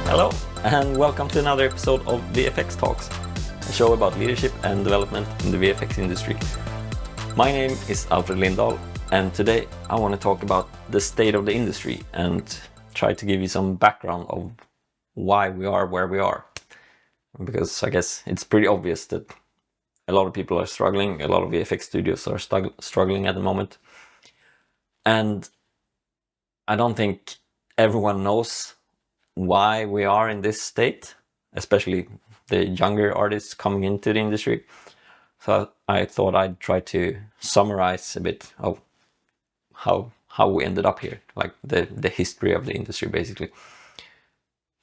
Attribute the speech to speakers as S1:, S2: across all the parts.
S1: Hello, and welcome to another episode of VFX Talks, a show about leadership and development in the VFX industry. My name is Alfred Lindahl, and today I want to talk about the state of the industry and try to give you some background of why we are where we are. Because I guess it's pretty obvious that a lot of people are struggling, a lot of VFX studios are struggling at the moment. And I don't think everyone knows why we are in this state, especially the younger artists coming into the industry. So I thought I'd try to summarize a bit of how we ended up here, like the history of the industry basically.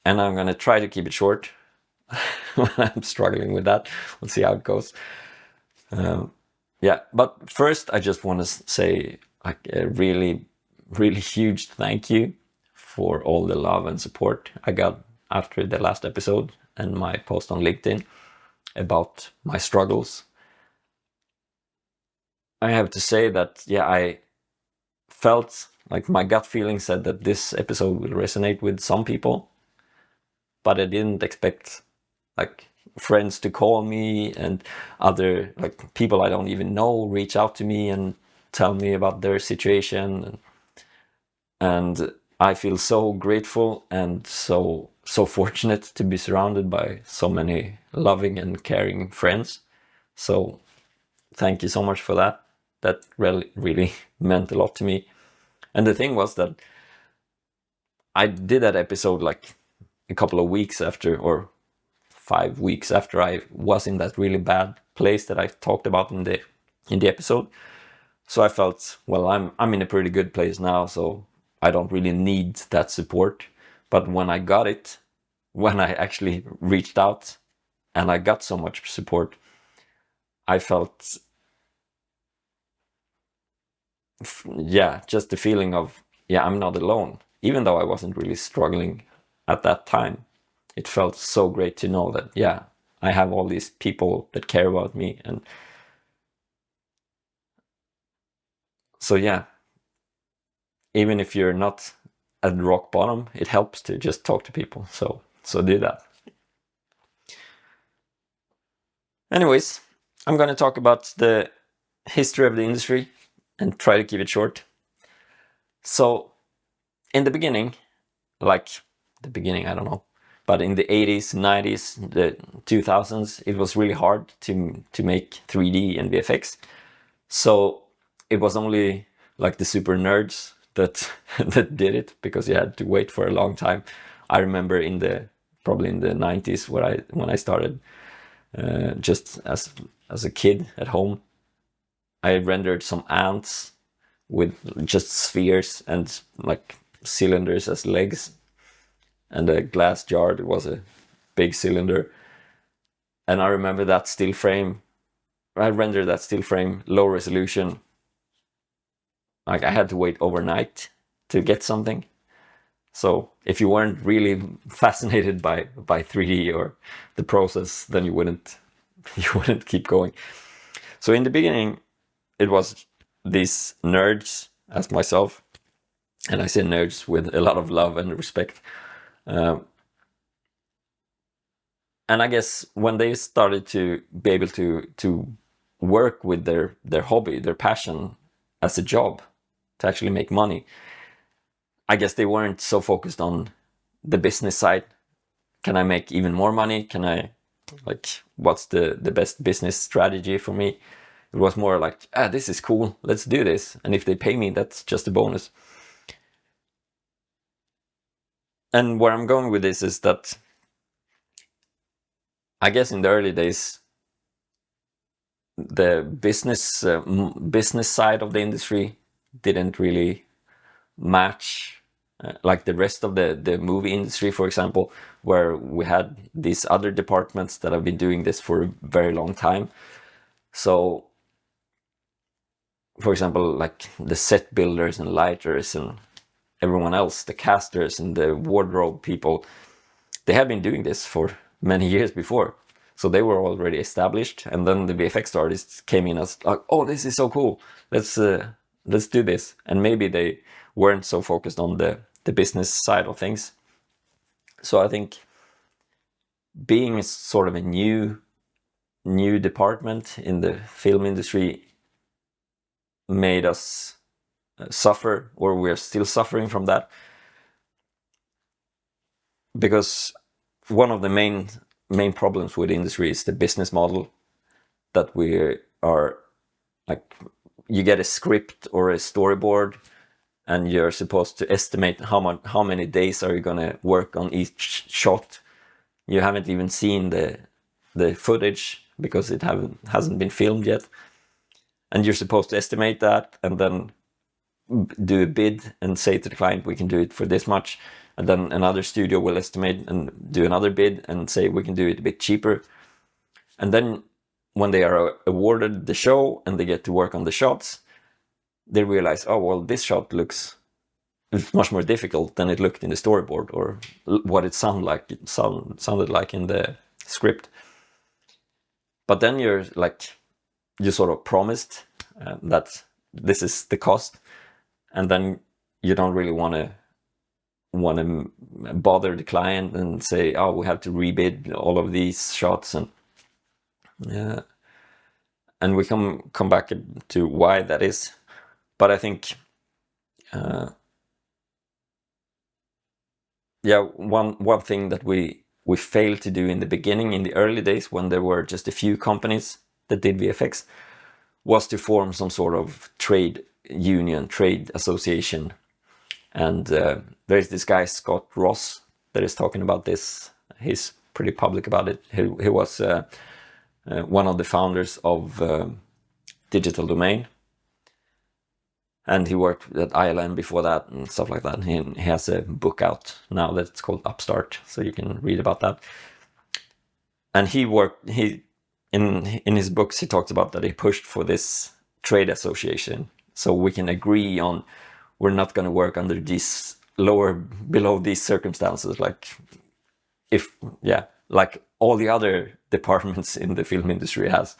S1: And I'm gonna try to keep it short. I'm struggling with that. We'll see how it goes. Yeah, but first I just want to say like a really huge thank you for all the love and support I got after the last episode and my post on LinkedIn about my struggles. I have to say that, yeah, I felt like my gut feeling said that this episode will resonate with some people, but I didn't expect like friends to call me and other like people I don't even know reach out to me and tell me about their situation. And I feel so grateful and so fortunate to be surrounded by so many loving and caring friends. So thank you so much for that. That really meant a lot to me. And the thing was that I did that episode like a couple of weeks after, or 5 weeks after I was in that really bad place that I talked about in the episode. So I felt, well, I'm in a pretty good place now, so I don't really need that support. But when I got it, when I actually reached out and I got so much support, I felt, yeah, just the feeling of, yeah, I'm not alone. Even though I wasn't really struggling at that time, it felt so great to know that, yeah, I have all these people that care about me. And so, yeah, even if you're not at rock bottom, it helps to just talk to people. So do that. Anyways, I'm going to talk about the history of the industry and try to keep it short. So in the beginning, I don't know, but in the 80s, 90s, the 2000s, it was really hard to make 3D and VFX. So it was only like the super nerds that that did it, because you had to wait for a long time. I remember probably in the 90s when I started, just as a kid at home, I rendered some ants with just spheres and like cylinders as legs, and a glass jar that was a big cylinder. And I remember that still frame. I rendered that still frame low resolution. Like I had to wait overnight to get something. So if you weren't really fascinated by 3D or the process, then you wouldn't keep going. So in the beginning, it was these nerds as myself, and I say nerds with a lot of love and respect. And I guess when they started to be able to work with their hobby, their passion as a job, to actually make money, I guess they weren't so focused on the business side. Can I make even more money? Can I, like, what's the best business strategy for me? It was more like, this is cool, let's do this. And if they pay me, that's just a bonus. And where I'm going with this is that I guess in the early days, the business side of the industry didn't really match like the rest of the movie industry, for example, where we had these other departments that have been doing this for a very long time. So, for example, like the set builders and lighters and everyone else, the casters and the wardrobe people, they have been doing this for many years before. So they were already established, and then the VFX artists came in as like, oh, this is so cool, let's do this. And maybe they weren't so focused on the business side of things. So I think being sort of a new department in the film industry made us suffer, or we're still suffering from that, because one of the main problems with the industry is the business model, that we are like, you get a script or a storyboard and you're supposed to estimate how many days are you going to work on each shot. You haven't even seen the footage because it hasn't been filmed yet, and you're supposed to estimate that and then do a bid and say to the client, we can do it for this much, and then another studio will estimate and do another bid and say we can do it a bit cheaper. And then when they are awarded the show and they get to work on the shots, they realize, oh well, this shot looks much more difficult than it looked in the storyboard, or what it sounded like in the script. But then you're like, you sort of promised that this is the cost, and then you don't really want to bother the client and say, oh, we have to rebid all of these shots, and we come back to why that is. But I think one thing that we failed to do in the beginning, in the early days when there were just a few companies that did VFX, was to form some sort of trade union, trade association. And there's this guy, Scott Ross, that is talking about this. He's pretty public about it. He was one of the founders of Digital Domain. And he worked at ILM before that and stuff like that. He has a book out now that's called Upstart, so you can read about that. And in his books, he talks about that he pushed for this trade association, so we can agree on, we're not going to work under these below these circumstances, like like all the other departments in the film industry has.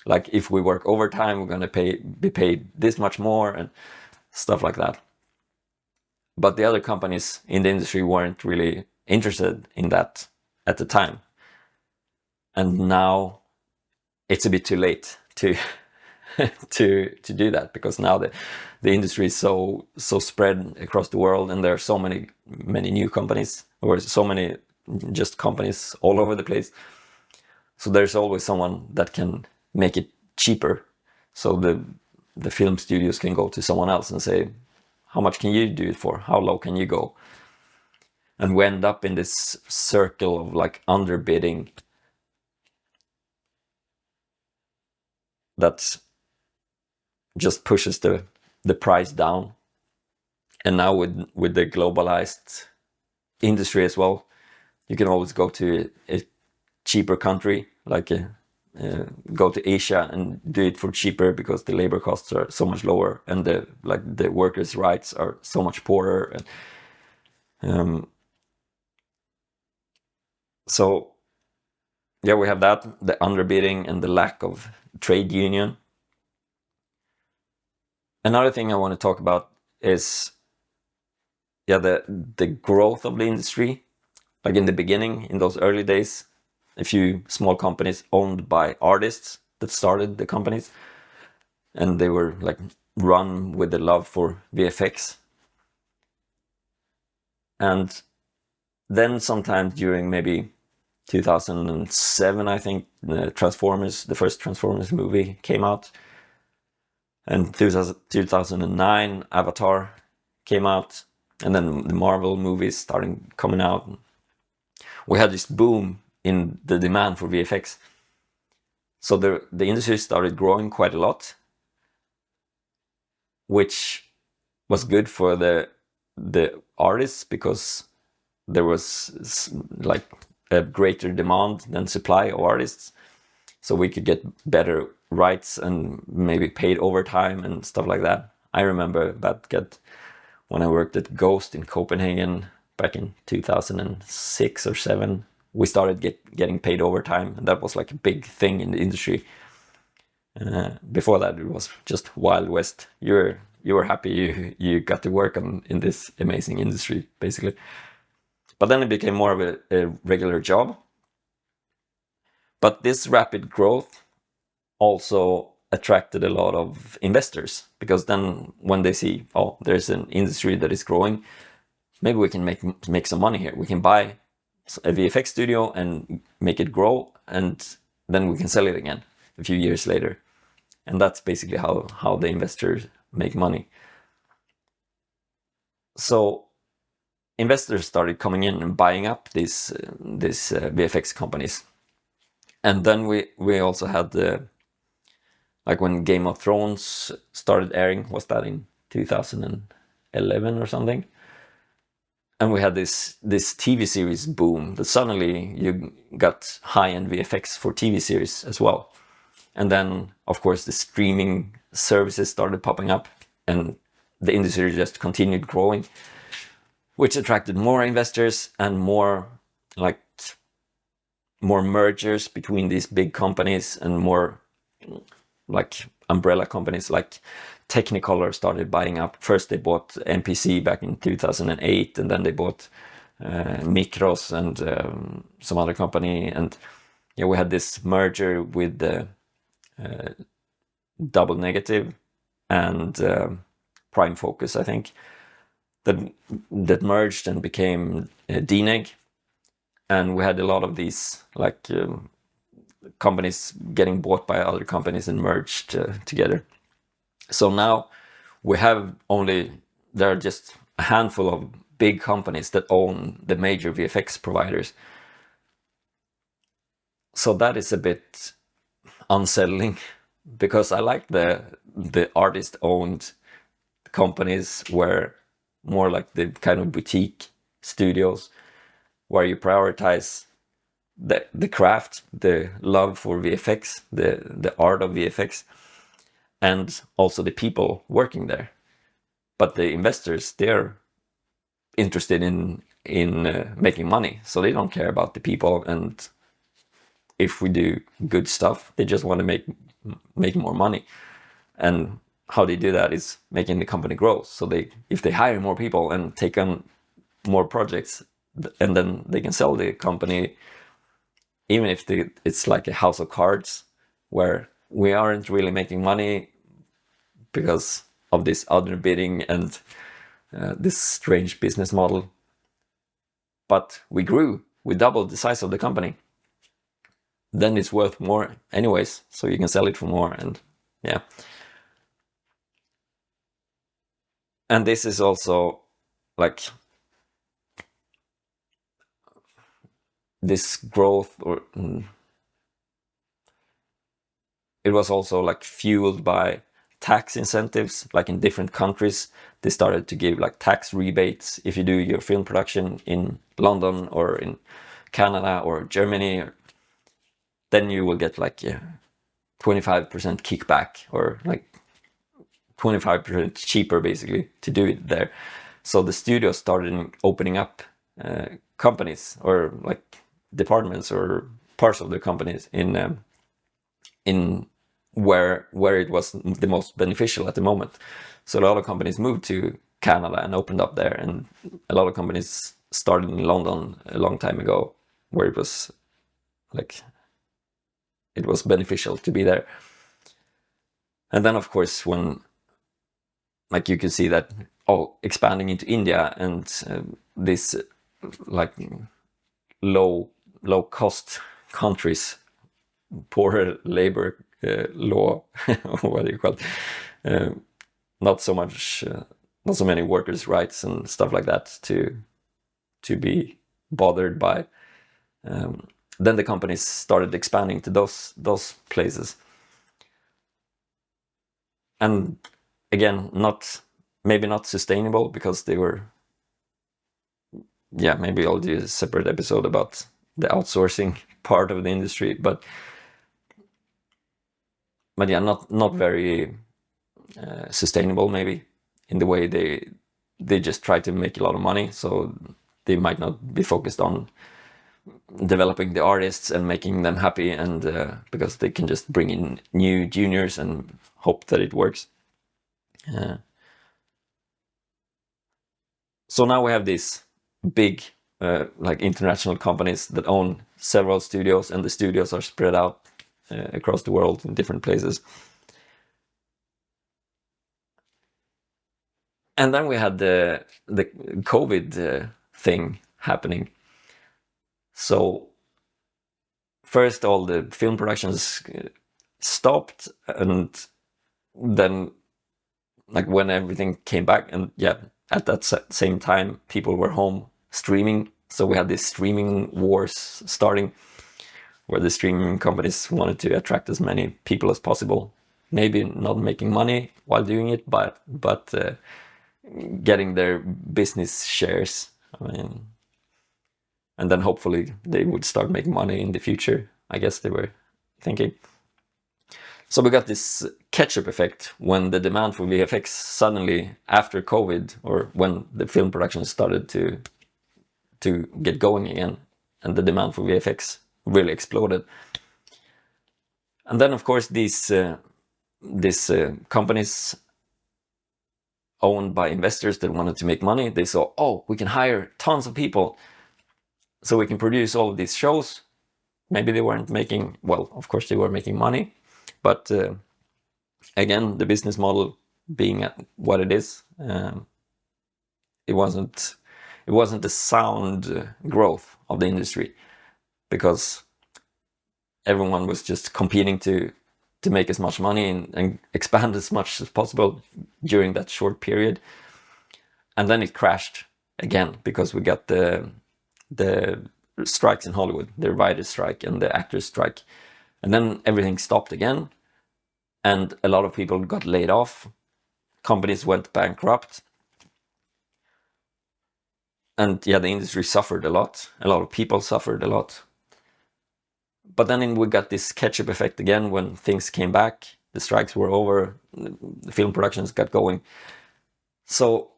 S1: Like, if we work overtime, we're going to be paid this much more and stuff like that. But the other companies in the industry weren't really interested in that at the time. And now it's a bit too late to to do that, because now the industry is so spread across the world, and there are so many new companies, or so many just companies all over the place. So there's always someone that can make it cheaper, so the film studios can go to someone else and say, how much can you do it for? How low can you go? And we end up in this circle of like underbidding that just pushes the price down. And now with the globalized industry as well, you can always go to a cheaper country, like go to Asia and do it for cheaper, because the labor costs are so much lower and the workers' rights are so much poorer. And so yeah, we have that, the underbidding and the lack of trade union. Another thing I want to talk about is the growth of the industry. Like in the beginning, in those early days, a few small companies owned by artists that started the companies, and they were like run with the love for VFX. And then sometime during maybe 2007, I think, the first Transformers movie came out. And 2009, Avatar came out. And then the Marvel movies started coming out. We had this boom in the demand for VFX. So the industry started growing quite a lot, which was good for the artists, because there was like a greater demand than supply of artists. So we could get better rights and maybe paid overtime and stuff like that. I remember that when I worked at Ghost in Copenhagen back in 2006 or 7, we started getting paid overtime, and that was like a big thing in the industry. Before that, it was just Wild West. You were happy you got to work in this amazing industry, basically. But then it became more of a regular job. But this rapid growth also attracted a lot of investors, because then when they see, oh, there's an industry that is growing, maybe we can make some money here. We can buy a VFX studio and make it grow, and then we can sell it again a few years later. And that's basically how the investors make money. So investors started coming in and buying up these VFX companies. And then we also had like when Game of Thrones started airing, was that in 2011 or something? And we had this TV series boom, that suddenly you got high-end VFX for TV series as well. And then, of course, the streaming services started popping up, and the industry just continued growing, which attracted more investors and more mergers between these big companies, and more like umbrella companies like Technicolor started buying up. First they bought MPC back in 2008, and then they bought Micros and some other company. And yeah, we had this merger with the Double Negative and Prime Focus, I think, that merged and became DNEG. And we had a lot of these like companies getting bought by other companies and merged together. So now we have there are just a handful of big companies that own the major VFX providers. So that is a bit unsettling, because I like the artist-owned companies, where more like the kind of boutique studios, where you prioritize the craft, the love for VFX, the art of VFX, and also the people working there. But the investors, they're interested in making money, so they don't care about the people. And if we do good stuff, they just want to make more money. And how they do that is making the company grow. So if they hire more people and take on more projects, and then they can sell the company, even if it's like a house of cards, where we aren't really making money because of this other bidding and this strange business model. But we doubled the size of the company. Then it's worth more anyways, so you can sell it for more. And yeah. And this is also like this growth, or it was also like fueled by tax incentives. Like in different countries, they started to give like tax rebates if you do your film production in London or in Canada or Germany. Then you will get like 25% kickback, or like 25% cheaper basically to do it there. So the studios started opening up companies, or like departments or parts of the companies in where it was the most beneficial at the moment. So a lot of companies moved to Canada and opened up there, and a lot of companies started in London a long time ago, where it was beneficial to be there. And then of course, when like you can see that expanding into India and this like low cost countries, poor labor law, what do you call it? Not so many workers' rights and stuff like that to be bothered by. Then the companies started expanding to those places. And again, maybe not sustainable, because they were, maybe I'll do a separate episode about the outsourcing part of the industry, but yeah, not very sustainable, maybe, in the way they just try to make a lot of money, so they might not be focused on developing the artists and making them happy, and because they can just bring in new juniors and hope that it works. So now we have these big like international companies that own several studios, and the studios are spread out across the world in different places. And then we had the COVID thing happening. So first all the film productions stopped, and then like when everything came back, and yeah, at that same time people were home streaming. So we had this streaming wars starting, where the streaming companies wanted to attract as many people as possible, maybe not making money while doing it, but getting their business shares. I mean, and then hopefully they would start making money in the future, I guess they were thinking. So we got this catch-up effect when the demand for VFX suddenly, after COVID, or when the film production started to get going again, and the demand for VFX really exploded. And then, of course, these companies owned by investors that wanted to make money, they saw, oh, we can hire tons of people, so we can produce all of these shows. Maybe they weren't making, well, of course they were making money, but again, the business model being what it is, it wasn't a sound growth of the industry, because everyone was just competing to make as much money and expand as much as possible during that short period. And then it crashed again, because we got the strikes in Hollywood, the writers' strike and the actors' strike. And then everything stopped again, and a lot of people got laid off. Companies went bankrupt. And yeah, the industry suffered a lot. A lot of people suffered a lot. But then we got this catch-up effect again when things came back. The strikes were over. The film productions got going. So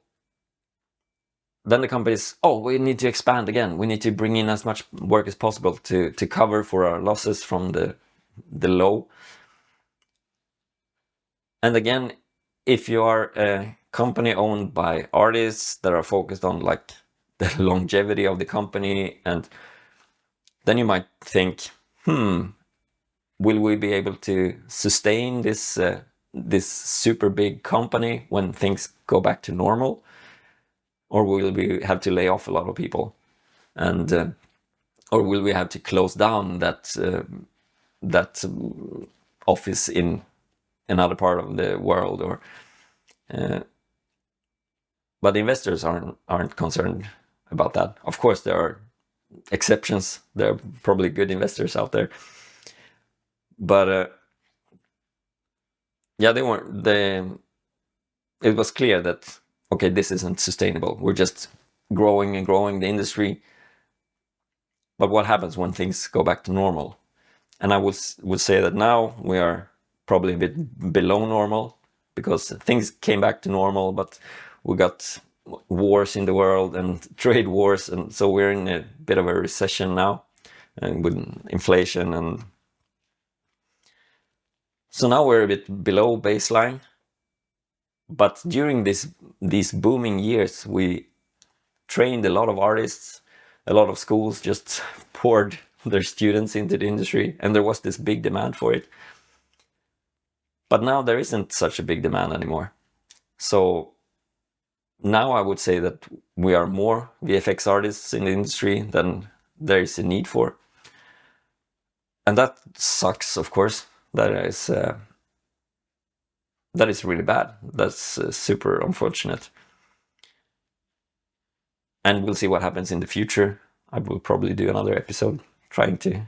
S1: then the companies, oh, we need to expand again. We need to bring in as much work as possible to cover for our losses from the low. And again, if you are a company owned by artists that are focused on like the longevity of the company, and then you might think, will we be able to sustain this super big company when things go back to normal, or will we have to lay off a lot of people, and or will we have to close down that office in another part of the world, or but investors aren't concerned about that. Of course, there are exceptions. There are probably good investors out there, but yeah, they weren't. It was clear that okay, this isn't sustainable. We're just growing and growing the industry. But what happens when things go back to normal? And I would say that now we are probably a bit below normal, because things came back to normal, but we got wars in the world and trade wars, and so we're in a bit of a recession now, and with inflation, and so now we're a bit below baseline. But during these booming years, we trained a lot of artists. A lot of schools just poured their students into the industry, and there was this big demand for it. But now there isn't such a big demand anymore. So now I would say that we are more VFX artists in the industry than there is a need for. And that sucks, of course. That is really bad. That's super unfortunate. And we'll see what happens in the future. I will probably do another episode trying to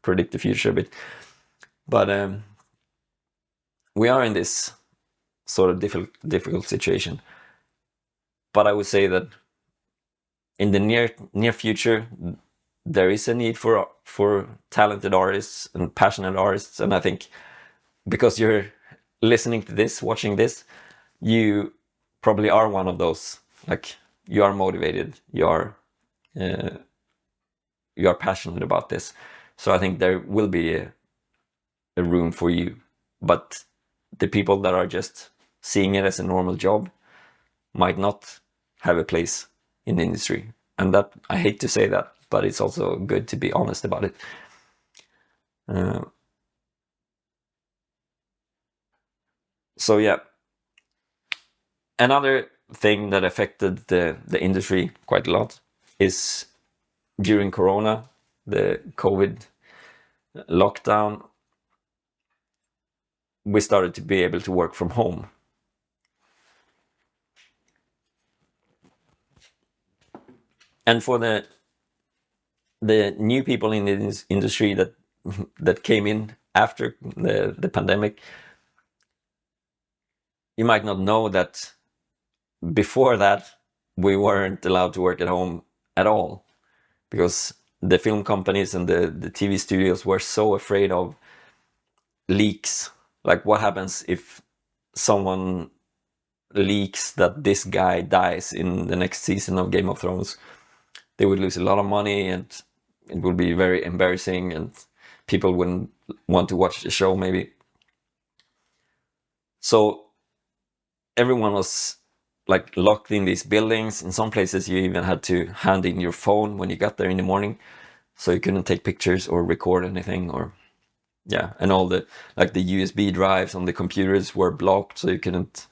S1: predict the future a bit. But we are in this sort of difficult situation. But I would say that in the near future, there is a need for talented artists and passionate artists. And I think because you're listening to this, watching this, you probably are one of those. Like, you are motivated, you are passionate about this. So I think there will be a room for you. But the people that are just seeing it as a normal job might not have a place in the industry. And that, I hate to say that, but it's also good to be honest about it. So yeah, another thing that affected the industry quite a lot is during Corona, the COVID lockdown, we started to be able to work from home. And for the new people in this industry that came in after the pandemic, you might not know that before that we weren't allowed to work at home at all, because the film companies and the TV studios were so afraid of leaks. Like, what happens if someone leaks that this guy dies in the next season of Game of Thrones? They would lose a lot of money, and it would be very embarrassing, and people wouldn't want to watch the show maybe. So everyone was like locked in these buildings. In some places you even had to hand in your phone when you got there in the morning, so you couldn't take pictures or record anything. Or yeah, and all the like the USB drives on the computers were blocked, so you couldn't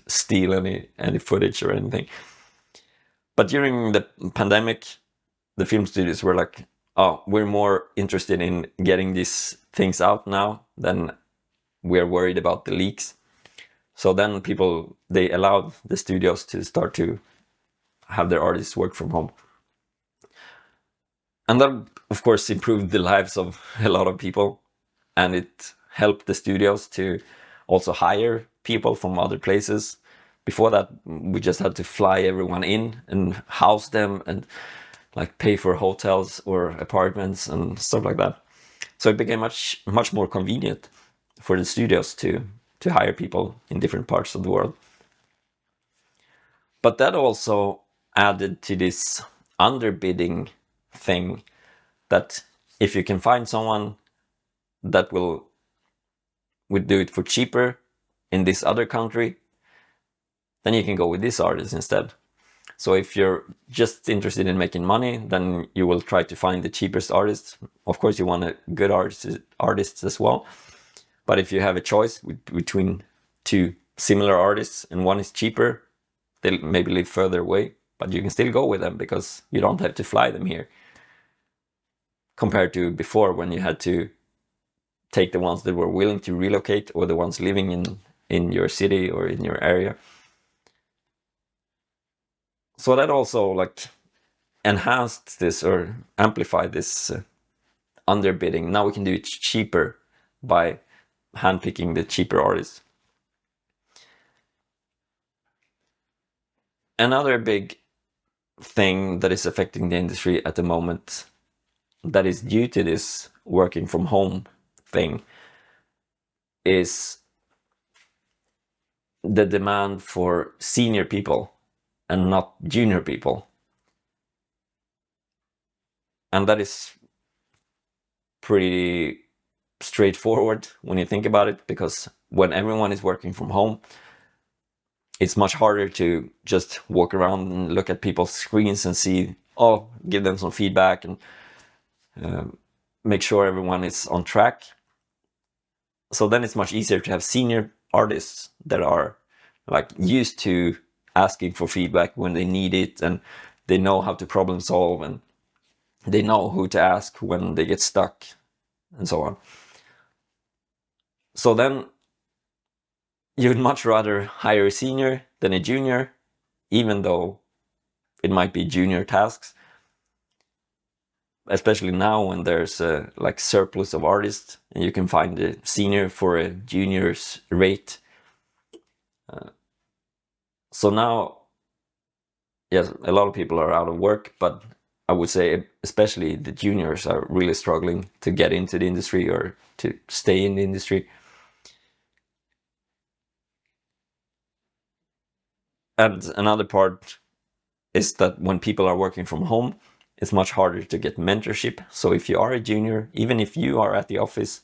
S1: steal any footage or anything. But during the pandemic, the film studios were like, oh, we're more interested in getting these things out now than we're worried about the leaks. So then they allowed the studios to start to have their artists work from home. And that, of course, improved the lives of a lot of people. And it helped the studios to also hire people from other places. Before that, we just had to fly everyone in and house them and like pay for hotels or apartments and stuff like that. So it became much more convenient for the studios to hire people in different parts of the world. But that also added to this underbidding thing, that if you can find someone that would do it for cheaper in this other country, then you can go with this artist instead. So if you're just interested in making money, then you will try to find the cheapest artist. Of course, you want a good artists as well. But if you have a choice between two similar artists and one is cheaper, they maybe live further away, but you can still go with them because you don't have to fly them here. Compared to before, when you had to take the ones that were willing to relocate or the ones living in your city or in your area. So that also like enhanced this or amplified this underbidding. Now we can do it cheaper by handpicking the cheaper artists. Another big thing that is affecting the industry at the moment, that is due to this working from home thing, is the demand for senior people and not junior people. And that is pretty straightforward when you think about it, because when everyone is working from home, it's much harder to just walk around and look at people's screens and see, give them some feedback and make sure everyone is on track. So then it's much easier to have senior artists that are like used to asking for feedback when they need it, and they know how to problem solve, and they know who to ask when they get stuck, and so on. So then you'd much rather hire a senior than a junior, even though it might be junior tasks. Especially now when there's a like surplus of artists, and you can find a senior for a junior's rate. So now, yes, a lot of people are out of work, but I would say especially the juniors are really struggling to get into the industry or to stay in the industry. And another part is that when people are working from home, it's much harder to get mentorship. So if you are a junior, even if you are at the office,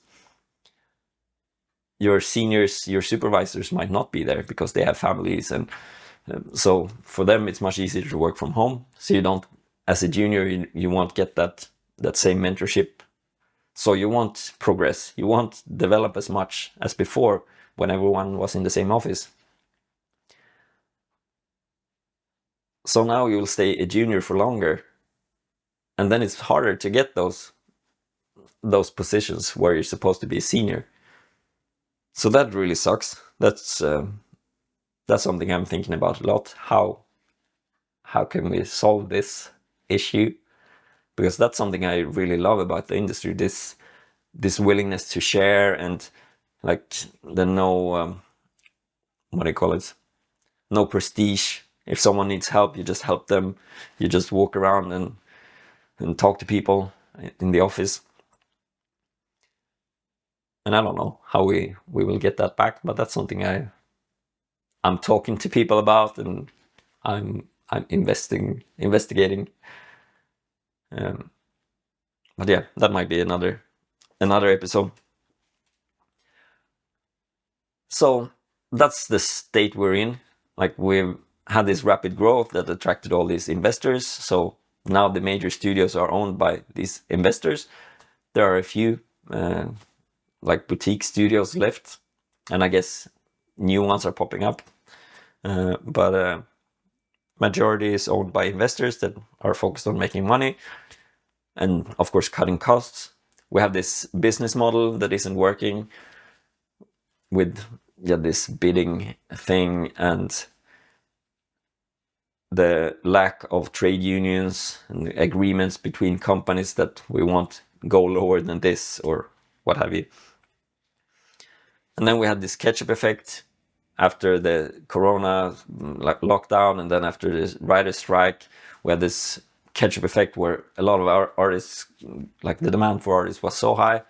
S1: your seniors, your supervisors might not be there because they have families and So for them, it's much easier to work from home. So you don't, as a junior, you won't get that same mentorship. So you won't progress. You won't develop as much as before when everyone was in the same office. So now you will stay a junior for longer, and then it's harder to get those positions where you're supposed to be a senior. So that really sucks. That's something I'm thinking about a lot. How can we solve this issue? Because that's something I really love about the industry. This willingness to share, and like the no what do you call it? No prestige. If someone needs help, you just help them. You just walk around and talk to people in the office. And I don't know how we will get that back, but that's something I'm talking to people about, and I'm investigating. But yeah, that might be another episode. So that's the state we're in. Like, we've had this rapid growth that attracted all these investors. So now the major studios are owned by these investors. There are a few like boutique studios left, and I guess new ones are popping up. But majority is owned by investors that are focused on making money and, of course, cutting costs. We have this business model that isn't working with this bidding thing, and the lack of trade unions and agreements between companies that we won't go lower than this or what have you. And then we had this catch-up effect after the corona lockdown, and then after this writer's strike, we had this catch-up effect where a lot of our artists, like the demand for artists was so high.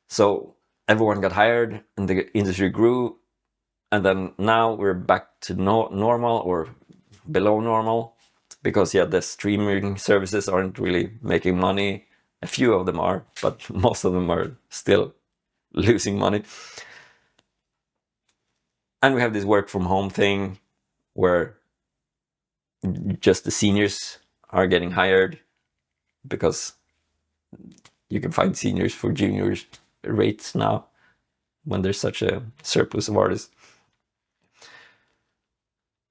S1: So everyone got hired and the industry grew. And then now we're back to normal or below normal, because the streaming services aren't really making money. A few of them are, but most of them are still losing money. And we have this work from home thing where just the seniors are getting hired, because you can find seniors for juniors rates now when there's such a surplus of artists.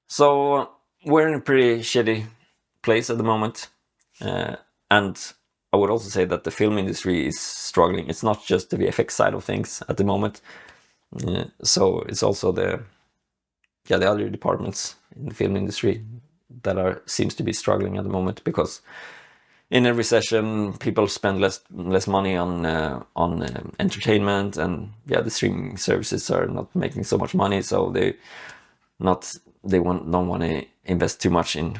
S1: So we're in a pretty shitty place at the moment. And I would also say that the film industry is struggling. It's not just the VFX side of things at the moment. So it's also the other departments in the film industry that seems to be struggling at the moment, because in a recession, people spend less money on entertainment, and the streaming services are not making so much money, so they don't want to invest too much in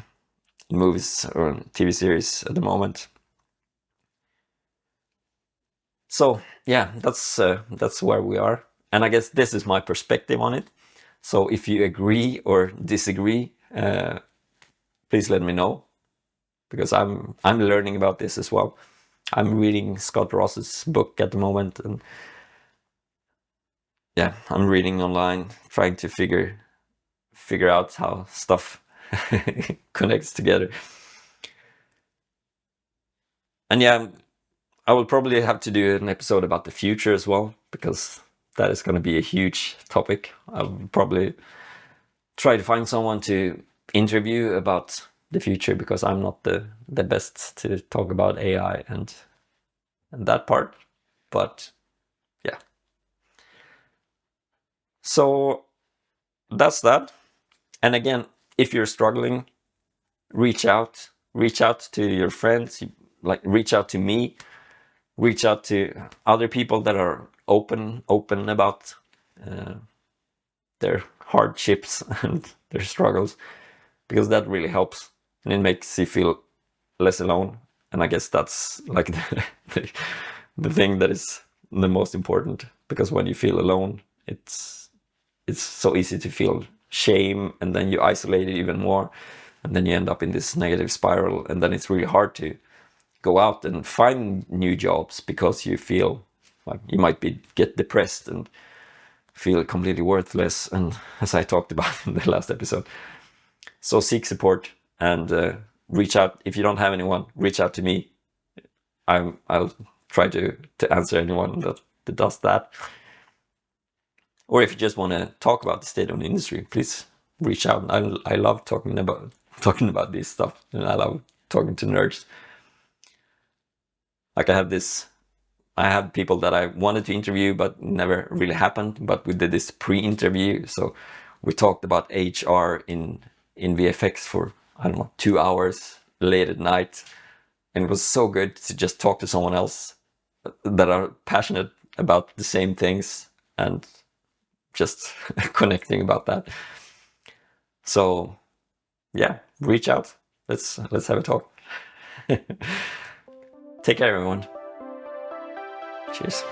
S1: movies or TV series at the moment. So that's where we are, and I guess this is my perspective on it. So if you agree or disagree, please let me know, because I'm learning about this as well. I'm reading Scott Ross's book at the moment, and I'm reading online, trying to figure out how stuff connects together. And I will probably have to do an episode about the future as well, because that is going to be a huge topic. I'll probably try to find someone to interview about the future, because I'm not the best to talk about AI and that part. But so that's that. And again, if you're struggling, reach out to your friends, like reach out to me, reach out to other people that are open about their hardships and their struggles, because that really helps, and it makes you feel less alone. And I guess that's like the thing that is the most important, because when you feel alone, it's so easy to feel shame, and then you isolate it even more, and then you end up in this negative spiral, and then it's really hard to go out and find new jobs, because you feel like you might get depressed and feel completely worthless, and as I talked about in the last episode. So seek support and reach out. If you don't have anyone, reach out to me. I'll try to answer anyone that does that. Or if you just want to talk about the state of the industry, please reach out. I love talking about this stuff, and I love talking to nerds. Like I have people that I wanted to interview but never really happened. But we did this pre-interview, so we talked about HR in VFX for, I don't know, 2 hours late at night, and it was so good to just talk to someone else that are passionate about the same things and just connecting about that. So yeah, reach out. Let's have a talk. Take care, everyone. Cheers.